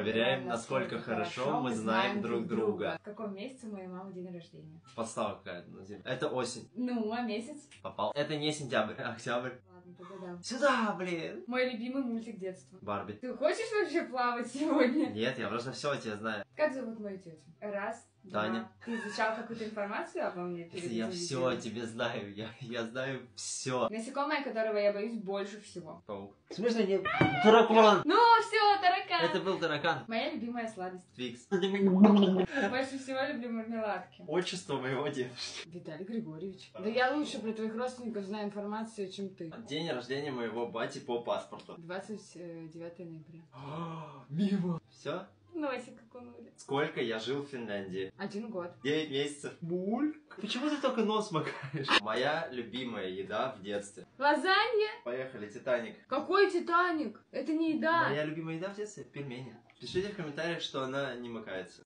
Проверяем, насколько хорошо мы знаем друг друга. В каком месяце у моей мамы день рождения? Подстава какая-то на земле. Это осень. Ну, а месяц? Попал. Это не сентябрь, а октябрь. Ладно, погадам. Сюда, блин. Мой любимый мультик детства. Барби. Ты хочешь вообще плавать сегодня? Нет, я просто все о тебе знаю. Как зовут мою тетю? Раз, Таня. два. Ты изучал какую-то информацию обо мне перед Если я этим все видео? о тебе знаю, я знаю все. Насекомое, которого я боюсь больше всего. Паук. В смысле не... Таракан. Ну, все, таракан. Это был таракан. Моя любимая сладость. Твикс. Больше всего люблю мармеладки. Отчество моего дедушки. Виталий Григорьевич. Да я лучше про твоих родственников знаю информацию, чем ты. День рождения моего бати по паспорту. 29 ноября. Мимо. Все? Носик окунули. Сколько я жил в Финляндии? 1 год. 9 месяцев. Мульк. Почему ты только нос макаешь? Моя любимая еда в детстве. Лазанья? Поехали, Титаник. Какой Титаник? Это не еда. Моя любимая еда в детстве? Пельмени. Пишите в комментариях, что она не макается.